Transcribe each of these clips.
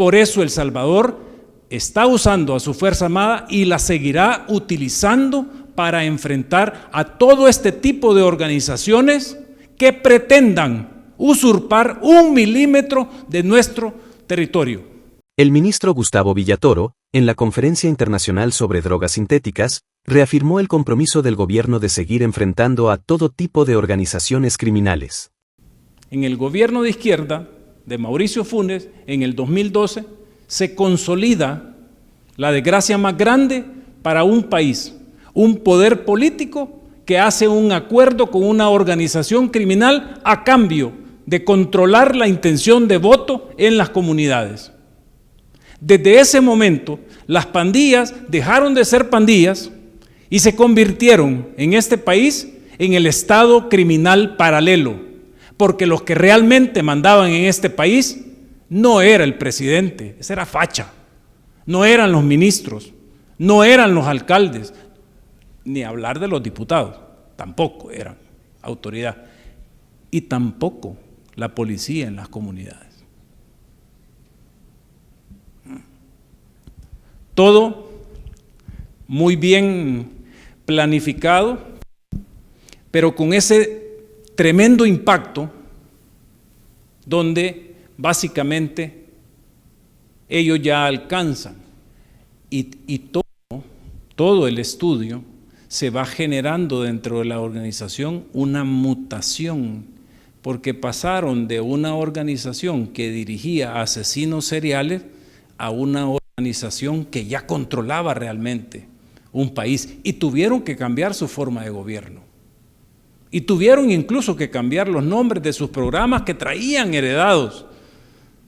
Por eso El Salvador está usando a su Fuerza Armada y la seguirá utilizando para enfrentar a todo este tipo de organizaciones que pretendan usurpar 1 milímetro de nuestro territorio. El ministro Gustavo Villatoro, en la Conferencia Internacional sobre Drogas Sintéticas, reafirmó el compromiso del gobierno de seguir enfrentando a todo tipo de organizaciones criminales. En el gobierno de izquierda de Mauricio Funes, en el 2012, se consolida la desgracia más grande para un país, un poder político que hace un acuerdo con una organización criminal a cambio de controlar la intención de voto en las comunidades. Desde ese momento, las pandillas dejaron de ser pandillas y se convirtieron en este país en el Estado criminal paralelo, porque los que realmente mandaban en este país no era el presidente, esa era facha, no eran los ministros, no eran los alcaldes, ni hablar de los diputados, tampoco eran autoridad, y tampoco la policía en las comunidades. Todo muy bien planificado, pero con ese tremendo impacto donde básicamente ellos ya alcanzan y todo el estudio se va generando dentro de la organización una mutación, porque pasaron de una organización que dirigía a asesinos seriales a una organización que ya controlaba realmente un país y tuvieron que cambiar su forma de gobierno. Y tuvieron incluso que cambiar los nombres de sus programas que traían heredados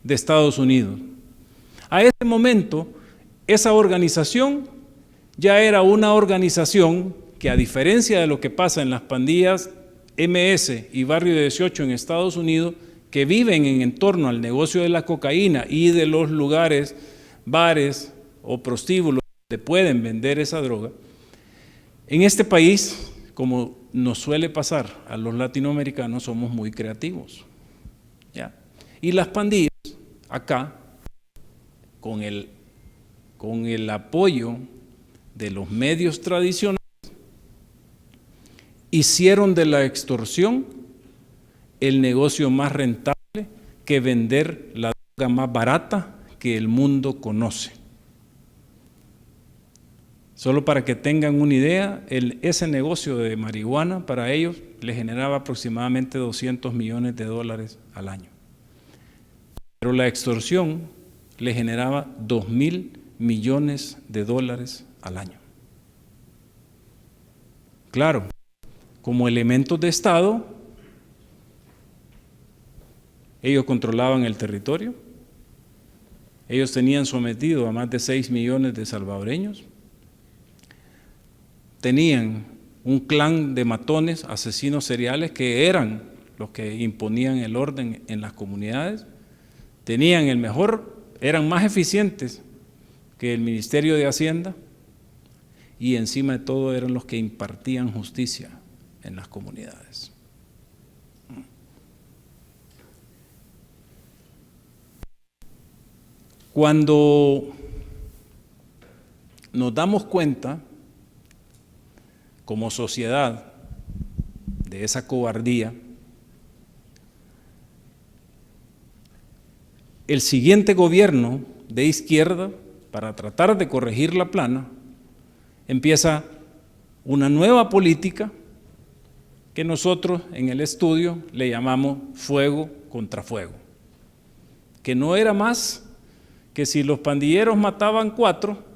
de Estados Unidos. A ese momento, esa organización ya era una organización que, a diferencia de lo que pasa en las pandillas MS y Barrio 18 en Estados Unidos, que viven en torno al negocio de la cocaína y de los lugares, bares o prostíbulos donde pueden vender esa droga, en este país, como nos suele pasar a los latinoamericanos, somos muy creativos, ¿ya? Y las pandillas acá, con el apoyo de los medios tradicionales, hicieron de la extorsión el negocio más rentable que vender la droga más barata que el mundo conoce. Solo para que tengan una idea, ese negocio de marihuana para ellos le generaba aproximadamente $200 millones al año. Pero la extorsión le generaba $2.000 millones al año. Claro, como elementos de Estado, ellos controlaban el territorio, ellos tenían sometido a más de 6 millones de salvadoreños, tenían un clan de matones, asesinos seriales que eran los que imponían el orden en las comunidades, tenían el mejor, eran más eficientes que el Ministerio de Hacienda y encima de todo eran los que impartían justicia en las comunidades. Cuando nos damos cuenta como sociedad de esa cobardía, el siguiente gobierno de izquierda, para tratar de corregir la plana, empieza una nueva política que nosotros en el estudio le llamamos fuego contra fuego, que no era más que si los pandilleros mataban 4,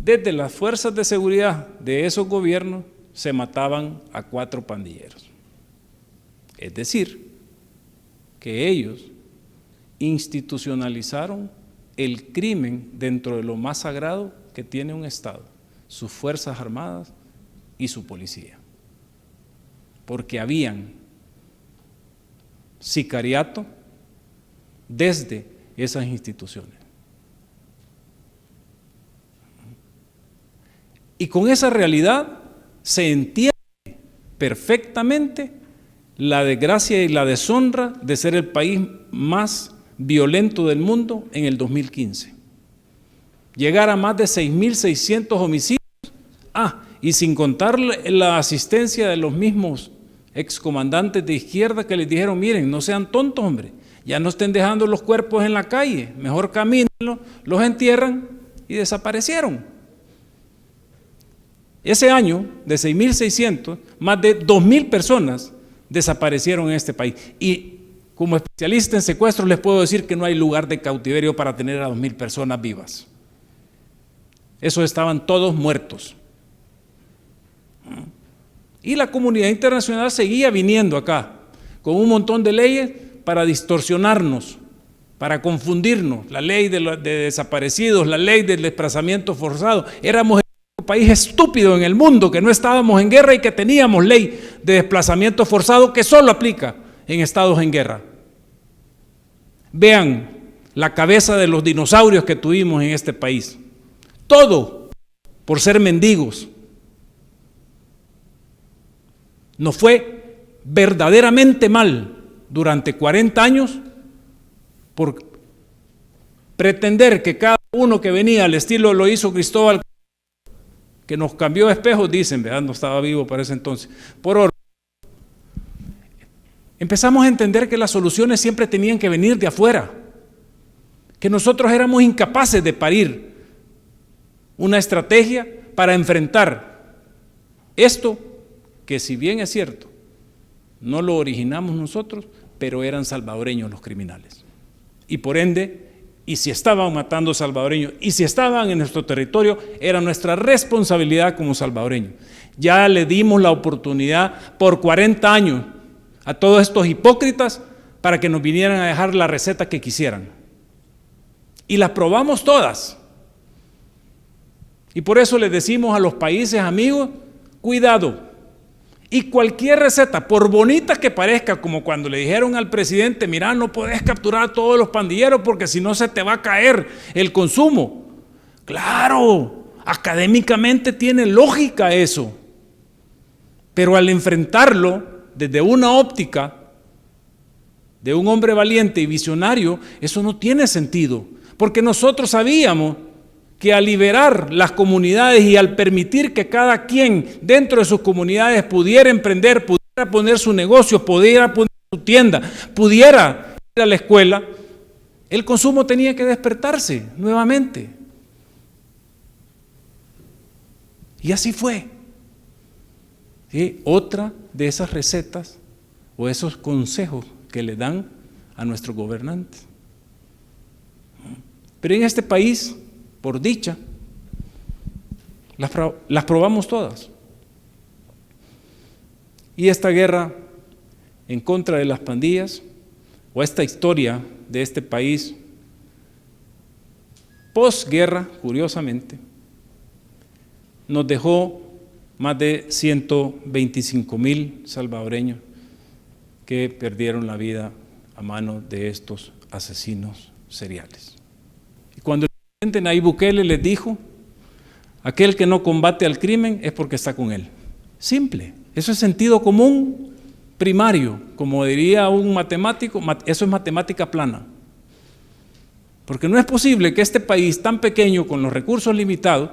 desde las fuerzas de seguridad de esos gobiernos se mataban a 4 pandilleros. Es decir, que ellos institucionalizaron el crimen dentro de lo más sagrado que tiene un Estado, sus Fuerzas Armadas y su policía. Porque habían sicariato desde esas instituciones. Y con esa realidad se entiende perfectamente la desgracia y la deshonra de ser el país más violento del mundo en el 2015. Llegar a más de 6.600 homicidios. Y sin contar la asistencia de los mismos excomandantes de izquierda que les dijeron, miren, no sean tontos, hombre, ya no estén dejando los cuerpos en la calle, mejor camínenlos, los entierran, y desaparecieron. Ese año, de 6.600, más de 2.000 personas desaparecieron en este país. Y como especialista en secuestros les puedo decir que no hay lugar de cautiverio para tener a 2.000 personas vivas. Esos estaban todos muertos. Y la comunidad internacional seguía viniendo acá con un montón de leyes para distorsionarnos, para confundirnos. La ley de desaparecidos, la ley del desplazamiento forzado. Éramos el país estúpido en el mundo, que no estábamos en guerra y que teníamos ley de desplazamiento forzado que solo aplica en estados en guerra. Vean la cabeza de los dinosaurios que tuvimos en este país. Todo por ser mendigos. Nos fue verdaderamente mal durante 40 años por pretender que cada uno que venía al estilo lo hizo Cristóbal, que nos cambió espejos, dicen, ¿verdad? No estaba vivo para ese entonces, por oro. Empezamos a entender que las soluciones siempre tenían que venir de afuera, que nosotros éramos incapaces de parir una estrategia para enfrentar esto, que si bien es cierto, no lo originamos nosotros, pero eran salvadoreños los criminales. Y por ende, y si estaban matando salvadoreños, y si estaban en nuestro territorio, era nuestra responsabilidad como salvadoreños. Ya le dimos la oportunidad por 40 años a todos estos hipócritas para que nos vinieran a dejar la receta que quisieran. Y las probamos todas. Y por eso les decimos a los países amigos, cuidado. Y cualquier receta, por bonita que parezca, como cuando le dijeron al presidente, mira, no podés capturar a todos los pandilleros porque si no se te va a caer el consumo. Claro, académicamente tiene lógica eso. Pero al enfrentarlo desde una óptica de un hombre valiente y visionario, eso no tiene sentido. Porque nosotros sabíamos que al liberar las comunidades y al permitir que cada quien dentro de sus comunidades pudiera emprender, pudiera poner su negocio, pudiera poner su tienda, pudiera ir a la escuela, el consumo tenía que despertarse nuevamente. Y así fue. ¿Sí? Otra de esas recetas o esos consejos que le dan a nuestros gobernantes. Pero en este país, por dicha, las probamos todas. Y esta guerra en contra de las pandillas, o esta historia de este país, posguerra, curiosamente, nos dejó más de 125,000 salvadoreños que perdieron la vida a manos de estos asesinos seriales. Y cuando el presidente Nayib Bukele les dijo, aquel que no combate al crimen es porque está con él. Simple, eso es sentido común primario, como diría un matemático, eso es matemática plana. Porque no es posible que este país tan pequeño, con los recursos limitados,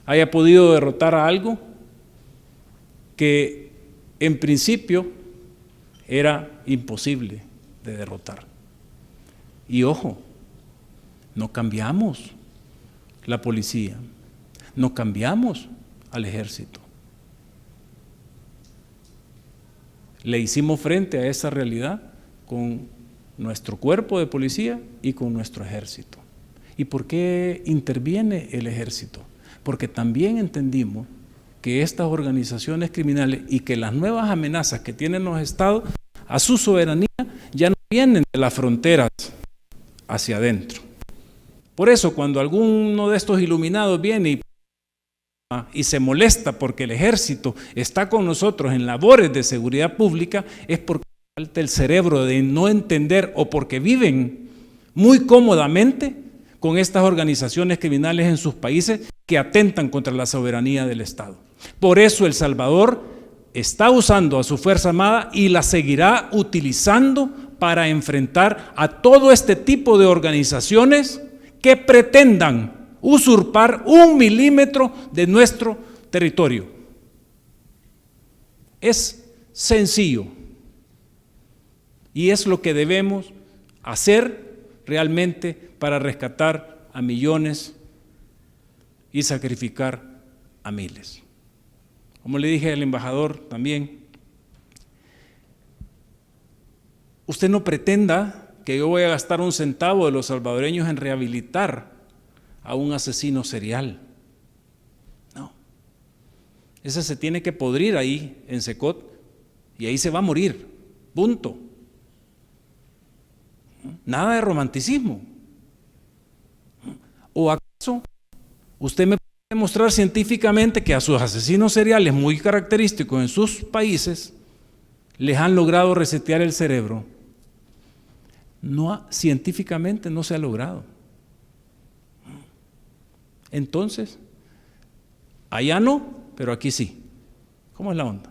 haya podido derrotar a algo que en principio era imposible de derrotar. Y ojo, no cambiamos la policía, no cambiamos al ejército. Le hicimos frente a esa realidad con nuestro cuerpo de policía y con nuestro ejército. ¿Y por qué interviene el ejército? Porque también entendimos que estas organizaciones criminales y que las nuevas amenazas que tienen los estados a su soberanía ya no vienen de las fronteras hacia adentro. Por eso cuando alguno de estos iluminados viene y se molesta porque el ejército está con nosotros en labores de seguridad pública, es porque falta el cerebro de no entender o porque viven muy cómodamente con estas organizaciones criminales en sus países que atentan contra la soberanía del Estado. Por eso El Salvador está usando a su Fuerza Armada y la seguirá utilizando para enfrentar a todo este tipo de organizaciones que pretendan usurpar 1 milímetro de nuestro territorio. Es sencillo y es lo que debemos hacer realmente para rescatar a millones y sacrificar a miles. Como le dije al embajador también, usted no pretenda que yo voy a gastar 1 centavo de los salvadoreños en rehabilitar a un asesino serial. No. Ese se tiene que podrir ahí en Secot y ahí se va a morir. Punto. Nada de romanticismo. ¿O acaso usted me puede demostrar científicamente que a sus asesinos seriales muy característicos en sus países les han logrado resetear el cerebro? No, científicamente no se ha logrado. Entonces, allá no, pero aquí sí. ¿Cómo es la onda?